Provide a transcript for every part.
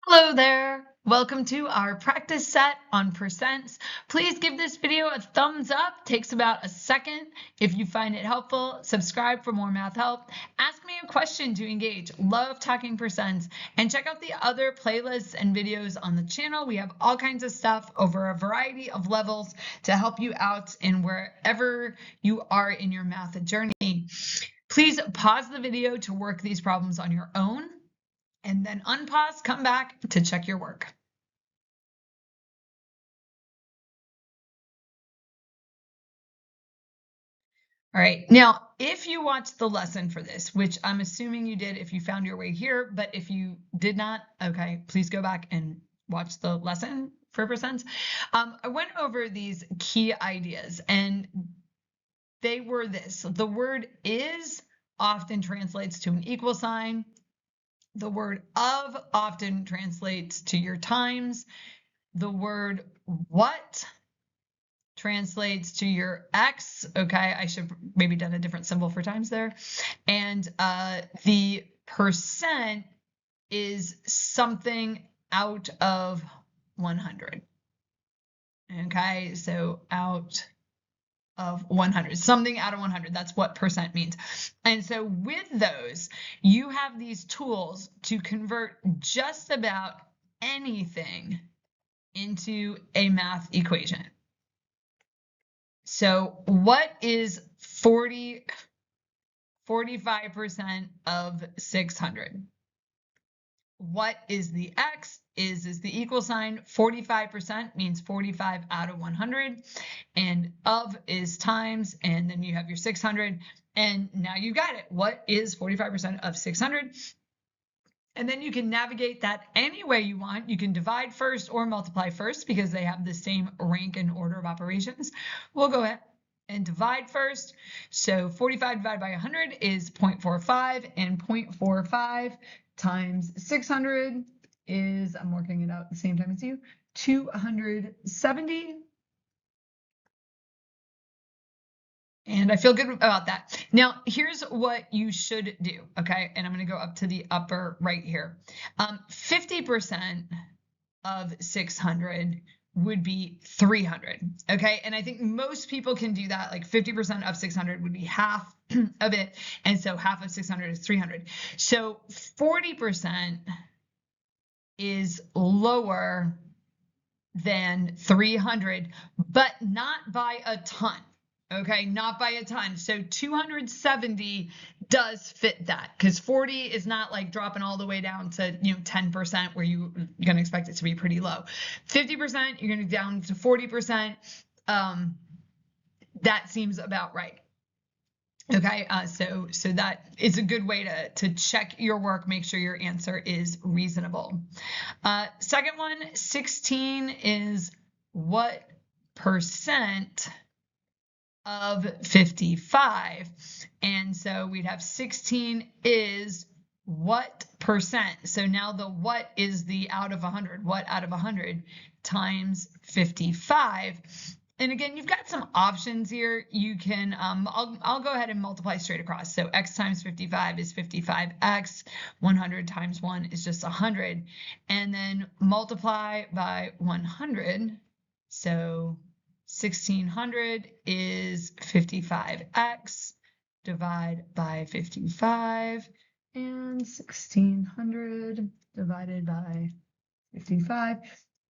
Hello there. Welcome to our practice set on percents. Please give this video a thumbs up. Takes about a second. If you find it helpful, subscribe for more math help. Ask me a question to engage. Love talking percents. And check out the other playlists and videos on the channel. We have all kinds of stuff over a variety of levels to help you out in wherever you are in your math journey. Please pause the video to work these problems on your own, and then unpause, come back to check your work. All right, now, if you watched the lesson for this, which I'm assuming you did if you found your way here, but if you did not, okay, please go back and watch the lesson for percents. I went over these key ideas, and they were this. The word is often translates to an equal sign. The word of often translates to your times. The word what translates to your x. Okay, I should maybe done a different symbol for times there. And the percent is something out of 100. Okay, so out of 100, something out of 100. That's what percent means. And so with those, you have these tools to convert just about anything into a math equation. So what is 45% of 600? What is the x? Is the equal sign. 45% means 45 out of 100, and of is times, and then you have your 600, and now you got it. What is 45% of 600? And then you can navigate that any way you want. You can divide first or multiply first because they have the same rank and order of operations. We'll go ahead and divide first. So 45 divided by 100 is 0.45, and 0.45 times 600 is, I'm working it out at the same time as you, 270. And I feel good about that. Now, here's what you should do, okay? And I'm going to go up to the upper right here. 50% of 600 would be 300, okay? And I think most people can do that. Like 50% of 600 would be half of it. And so half of 600 is 300. So 40% is lower than 300, but not by a ton. Okay, not by a ton. So 270 does fit that, because 40 is not like dropping all the way down to 10%, where you're going to expect it to be pretty low. 50%, you're going to down to 40%. That seems about right. Okay, so that is a good way to check your work, make sure your answer is reasonable. Second one, 16 is what percent of 55? And so we'd have 16 is what percent? So now the what is the out of 100. What out of 100 times 55? And again, you've got some options here. You can, I'll go ahead and multiply straight across. So x times 55 is 55x. 100 times 1 is just 100. And then multiply by 100. So 1600 is 55x. Divide by 55. And 1600 divided by 55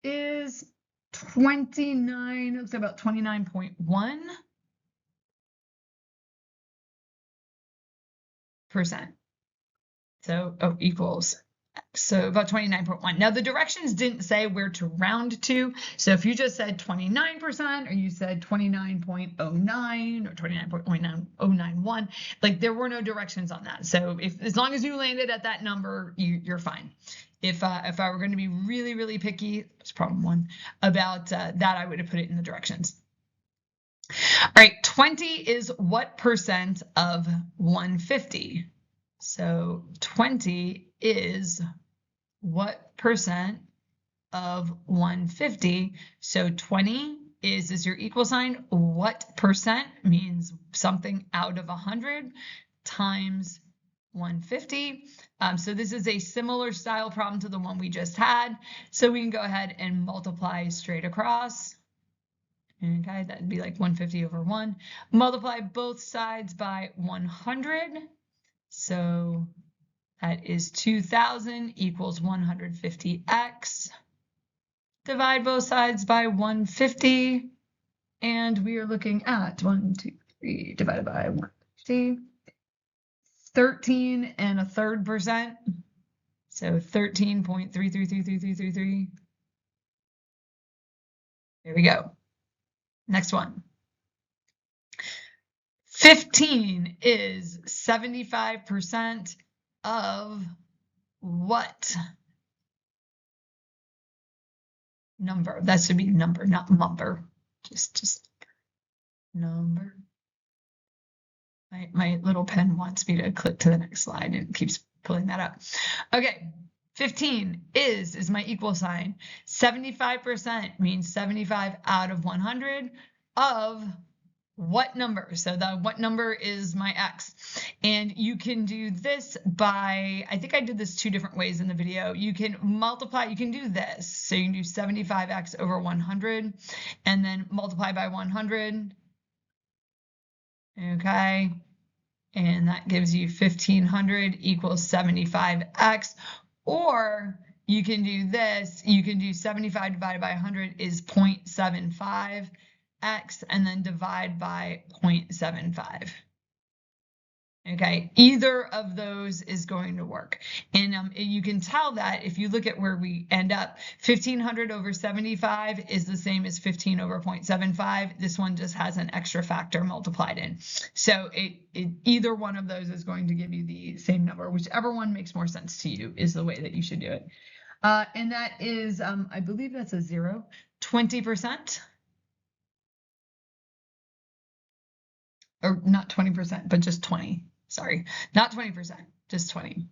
is 29, looks about 29.1%. So, equals x. So about 29.1. Now the directions didn't say where to round to. So if you just said 29%, or you said 29.09 or 29.091, like there were no directions on that. So as long as you landed at that number, you're fine. If I were going to be really, really picky, that's problem one, about that, I would have put it in the directions. All right, 20 is what percent of 150? So 20 is what percent of 150? So 20 is your equal sign. What percent means something out of 100 times 150. So this is a similar style problem to the one we just had. So we can go ahead and multiply straight across. Okay, that'd be like 150 over 1. Multiply both sides by 100. So that is 2,000 equals 150x. Divide both sides by 150. And we are looking at 1, 2, 3 divided by 150. 13.33%. So 13.333333. There we go. Next one. 15 is 75% of what number? That should be number, not mumber. Just number. My little pen wants me to click to the next slide and it keeps pulling that up. Okay, 15 is my equal sign. 75% means 75 out of 100 of what number? So the what number is my x. And you can do this by, I think I did this 2 different ways in the video. You can multiply, you can do this. So you can do 75x over 100 and then multiply by 100. Okay, and that gives you 1500 equals 75x. Or you can do this, you can do 75 divided by 100 is 0.75x, and then divide by 0.75. Okay, either of those is going to work. And you can tell that if you look at where we end up, 1500 over 75 is the same as 15 over 0.75. This one just has an extra factor multiplied in. So either one of those is going to give you the same number. Whichever one makes more sense to you is the way that you should do it. And that is, I believe that's a 0, 20%. Or not 20%, but just 20. Sorry, not 20%, just 20.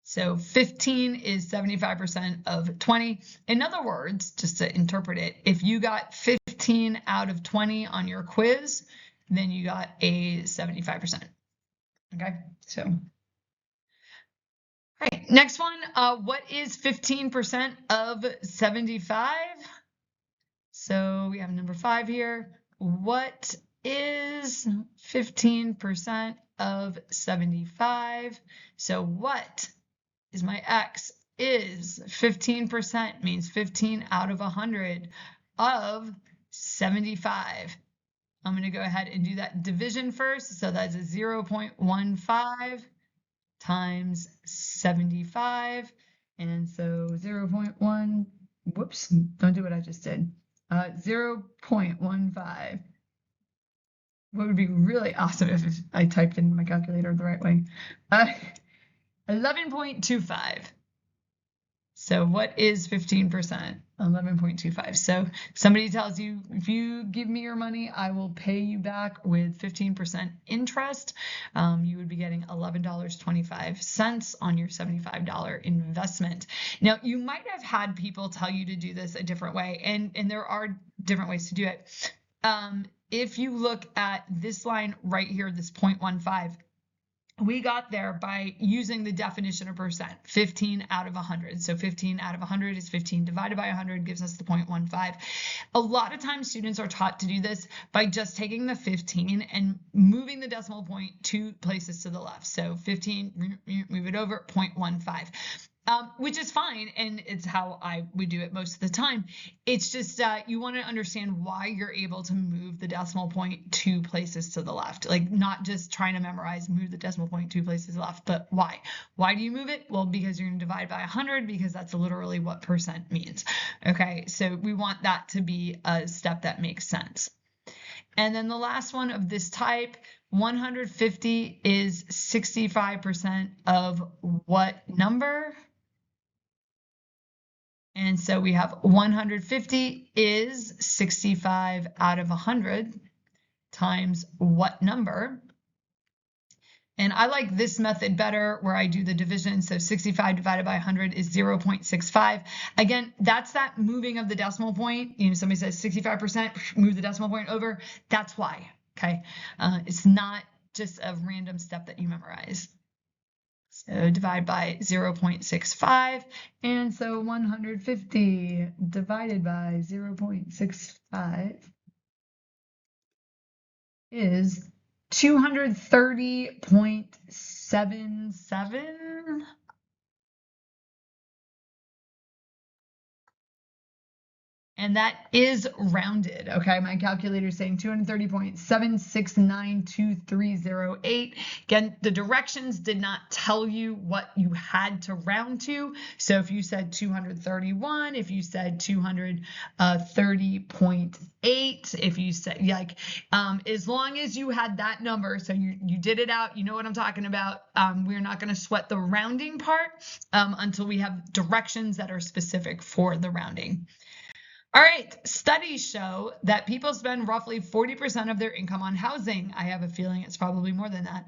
So 15 is 75% of 20. In other words, just to interpret it, if you got 15 out of 20 on your quiz, then you got a 75%. Okay, so. All right, next one, what is 15% of 75? So we have number 5 here. What is 15% of 75? So what is my x is 15% means 15 out of 100 of 75. I'm going to go ahead and do that division first. So that's a 0.15 times 75. And so 0.1, whoops, don't do what I just did. 0.15. What would be really awesome if I typed in my calculator the right way. 11.25. So what is 15%? 11.25. So somebody tells you, if you give me your money, I will pay you back with 15% interest. You would be getting $11.25 on your $75 investment. Now, you might have had people tell you to do this a different way, and there are different ways to do it. If you look at this line right here, this 0.15, we got there by using the definition of percent, 15 out of 100. So 15 out of 100 is 15 divided by 100 gives us the 0.15. A lot of times students are taught to do this by just taking the 15 and moving the decimal point 2 places to the left. So 15, move it over, 0.15. Which is fine, and it's how I would do it most of the time. It's just you want to understand why you're able to move the decimal point 2 places to the left. Like, not just trying to memorize, move the decimal point 2 places to the left, but why? Why do you move it? Well, because you're going to divide by 100, because that's literally what percent means. Okay, so we want that to be a step that makes sense. And then the last one of this type, 150 is 65% of what number? And so we have 150 is 65 out of 100 times what number? And I like this method better where I do the division. So 65 divided by 100 is 0.65. Again, that's that moving of the decimal point. You know, somebody says 65%, move the decimal point over. That's why, okay? It's not just a random step that you memorize. So divide by 0.65. And so 150 divided by 0.65 is 230.77. And that is rounded, okay? My calculator is saying 230.7692308. Again, the directions did not tell you what you had to round to. So if you said 231, if you said 230.8, if you said as long as you had that number, so you did it out, you know what I'm talking about. We're not going to sweat the rounding part until we have directions that are specific for the rounding. All right, studies show that people spend roughly 40% of their income on housing. I have a feeling it's probably more than that.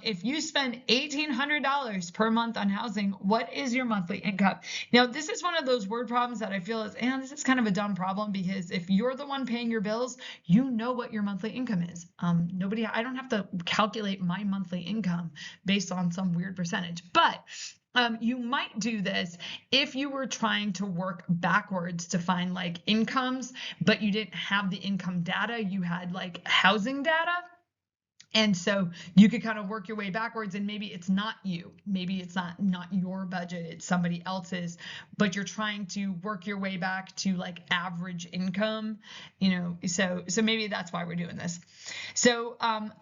If you spend $1,800 per month on housing, what is your monthly income? Now, this is one of those word problems that I feel is, this is kind of a dumb problem, because if you're the one paying your bills, you know what your monthly income is. I don't have to calculate my monthly income based on some weird percentage, but you might do this if you were trying to work backwards to find like incomes, but you didn't have the income data, you had like housing data. And so you could kind of work your way backwards, and maybe it's not you, maybe it's not your budget, it's somebody else's, but you're trying to work your way back to like average income, so maybe that's why we're doing this. So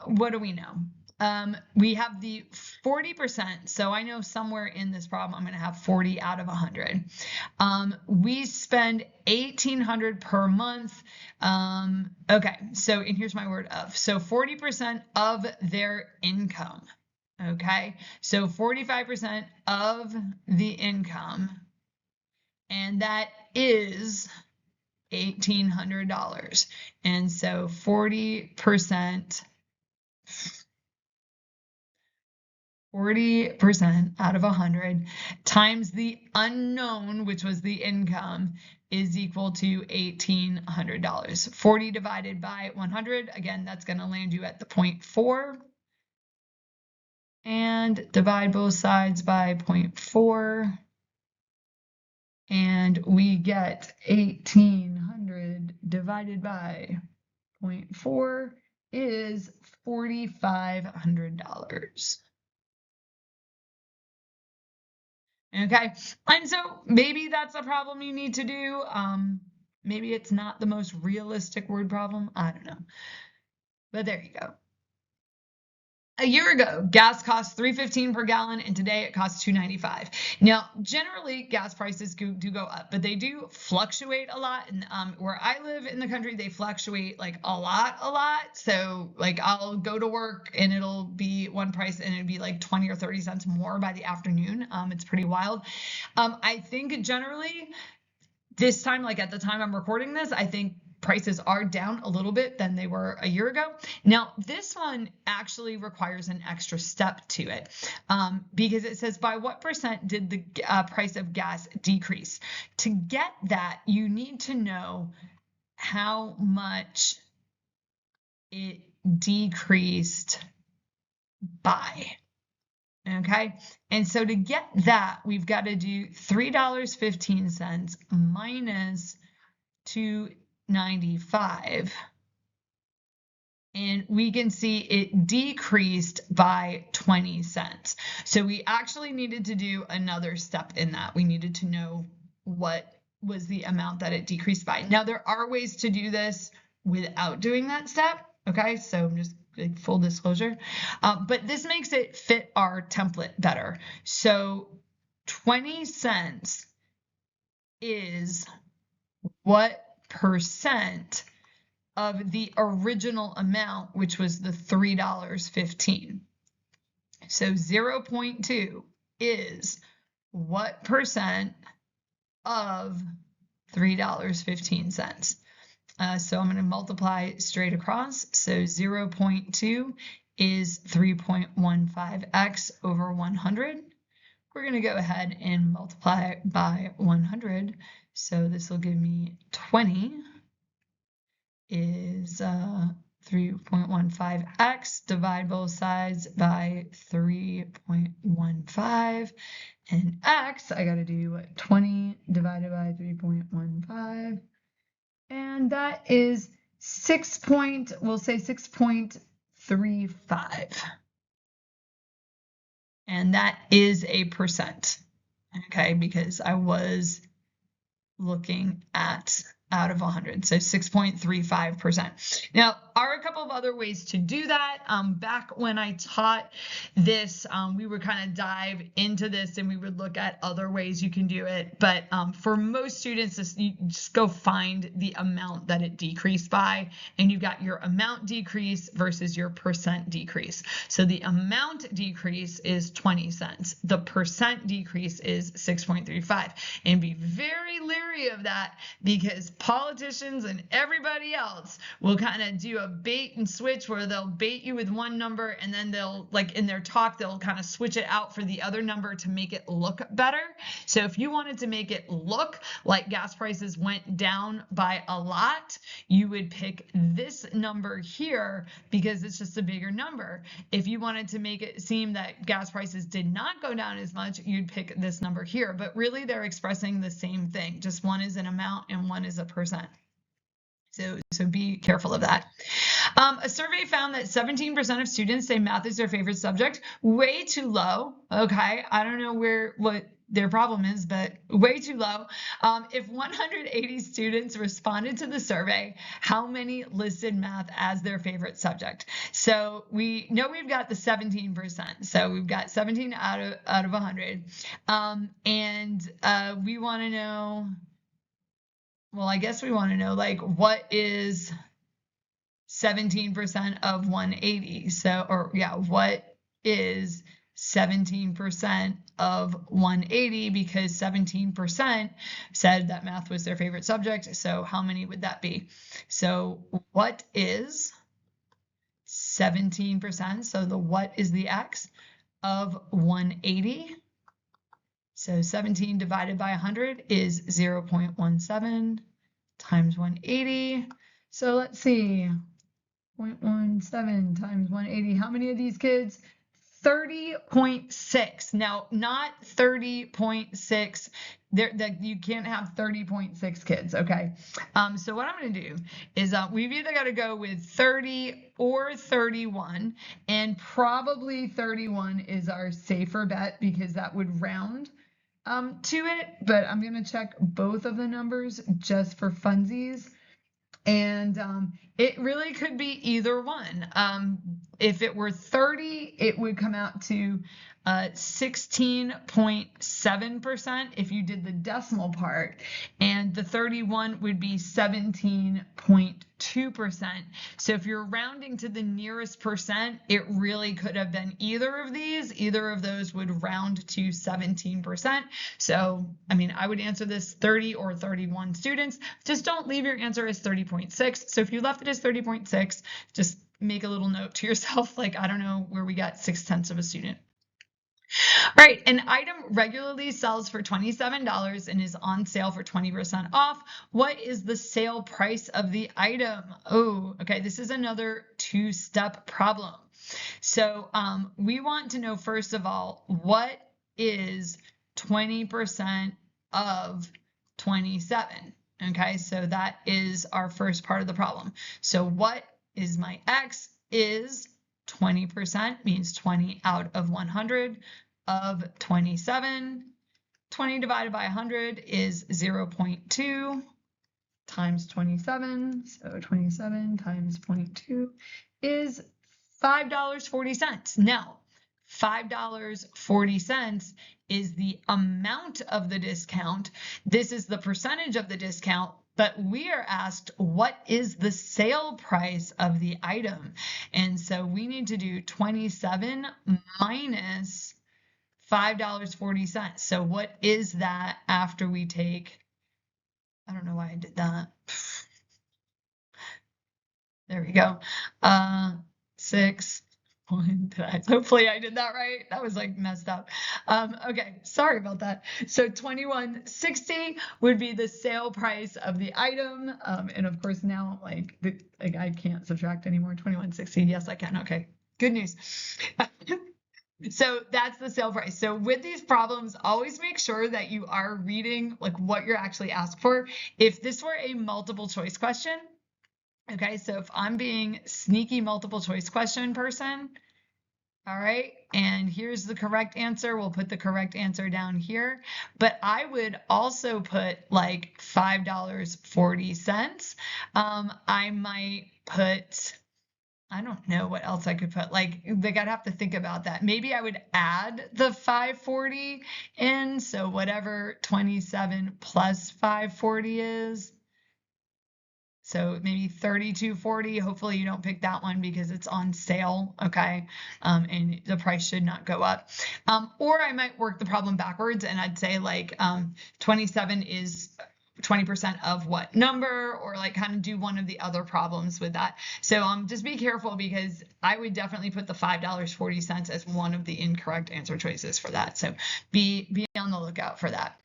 what do we know? We have the 40%. So I know somewhere in this problem, I'm going to have 40 out of 100. We spend $1,800 per month. Okay. So, and here's my word of, so 40% of their income. Okay. So 45% of the income, and that is $1,800. And so 40% out of 100 times the unknown, which was the income, is equal to $1,800. 40 divided by 100, again, that's going to land you at the 0.4. And divide both sides by 0.4. And we get 1,800 divided by 0.4 is $4,500. Okay, and so maybe that's a problem you need to do. Maybe it's not the most realistic word problem. I don't know. But there you go. A year ago, gas cost $3.15 per gallon, and today it costs $2.95. Now, generally, gas prices do go up, but they do fluctuate a lot. And where I live in the country, they fluctuate like a lot. So, like, I'll go to work and it'll be one price, and it'd be like 20 or 30 cents more by the afternoon. It's pretty wild. I think generally this time, like at the time I'm recording this, I think prices are down a little bit than they were a year ago. Now, this one actually requires an extra step to it, because it says, by what percent did the price of gas decrease? To get that, you need to know how much it decreased by. Okay, and so to get that, we've got to do $3.15 minus $2.95, and we can see it decreased by 20 cents. So we actually needed to do another step in that. We needed to know what was the amount that it decreased by. Now, there are ways to do this without doing that step. Okay, so I'm just like full disclosure, but this makes it fit our template better. So 20 cents is what percent of the original amount, which was the $3.15. So 0.2 is what percent of $3.15. So I'm going to multiply straight across. So 0.2 is 3.15x over 100. We're going to go ahead and multiply by 100. So this will give me 20 is 3.15x, divide both sides by 3.15, and x, I got to do 20 divided by 3.15, and that is we'll say 6.35. And that is a percent, okay, because I was looking at out of 100, so 6.35%. Now, are a couple of other ways to do that. Back when I taught this, we would kind of dive into this and we would look at other ways you can do it. But for most students, you just go find the amount that it decreased by, and you've got your amount decrease versus your percent decrease. So the amount decrease is 20 cents. The percent decrease is 6.35. And be very leery of that, because politicians and everybody else will kind of do a bait and switch where they'll bait you with one number and then they'll, like in their talk, they'll kind of switch it out for the other number to make it look better. So if you wanted to make it look like gas prices went down by a lot, you would pick this number here because it's just a bigger number. If you wanted to make it seem that gas prices did not go down as much, you'd pick this number here. But really, they're expressing the same thing. Just one is an amount and one is a percent. So be careful of that. A survey found that 17% of students say math is their favorite subject. Way too low. Okay, I don't know what their problem is, but way too low. If 180 students responded to the survey, how many listed math as their favorite subject? So we know we've got the 17%. So we've got 17 out of 100. And we want to know, well, I guess we want to know, like, what is 17% of 180? So, or yeah, what is 17% of 180? Because 17% said that math was their favorite subject. So how many would that be? So what is 17%? So the what is the x of 180? So 17 divided by 100 is 0.17 times 180. So let's see, 0.17 times 180. How many of these kids? 30.6. Now, not 30.6. That you can't have 30.6 kids, okay? So what I'm going to do is we've either got to go with 30 or 31, and probably 31 is our safer bet because that would round to it, but I'm going to check both of the numbers just for funsies. And it really could be either one. If it were 30, it would come out to 16.7% if you did the decimal part, and the 31 would be 17.2%. So if you're rounding to the nearest percent, it really could have been either of these. Either of those would round to 17%. So, I mean, I would answer this 30 or 31 students. Just don't leave your answer as 30.6. So if you left it as 30.6, just make a little note to yourself, like, I don't know where we got 0.6 of a student. All right, an item regularly sells for $27 and is on sale for 20% off. What is the sale price of the item? Oh, okay, this is another two-step problem. So we want to know, first of all, what is 20% of 27? Okay, so that is our first part of the problem. So what is my x is 20%, means 20 out of 100 of 27. 20 divided by 100 is 0.2 times 27. So 27 times 0.2 is $5.40. Now, $5.40 is the amount of the discount. This is the percentage of the discount, but we are asked, what is the sale price of the item? And so we need to do 27 minus $5.40. So what is that after we take, I don't know why I did that. There we go. 6 Hopefully I did that right. That was like messed up. Okay, sorry about that. So 2160 would be the sale price of the item. And of course now like I can't subtract anymore. 2160. Yes, I can. Okay. Good news. So that's the sale price. So with these problems, always make sure that you are reading like what you're actually asked for. If this were a multiple choice question, okay, so if I'm being sneaky multiple choice question person, all right, and here's the correct answer. We'll put the correct answer down here, but I would also put like $5.40. I might put, I don't know what else I could put. Like I'd have to think about that. Maybe I would add the 540 in. So whatever 27 plus 540 is. So maybe 32.40. Hopefully you don't pick that one because it's on sale, okay? And the price should not go up. Or I might work the problem backwards and I'd say like 27 is 20% of what number, or like kind of do one of the other problems with that. So just be careful because I would definitely put the $5.40 as one of the incorrect answer choices for that. So be on the lookout for that.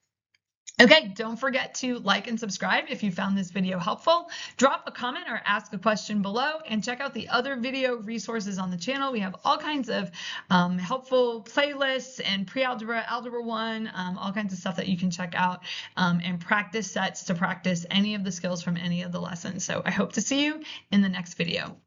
Okay, don't forget to like and subscribe if you found this video helpful. Drop a comment or ask a question below and check out the other video resources on the channel. We have all kinds of helpful playlists and pre-algebra, algebra 1, all kinds of stuff that you can check out and practice sets to practice any of the skills from any of the lessons. So I hope to see you in the next video.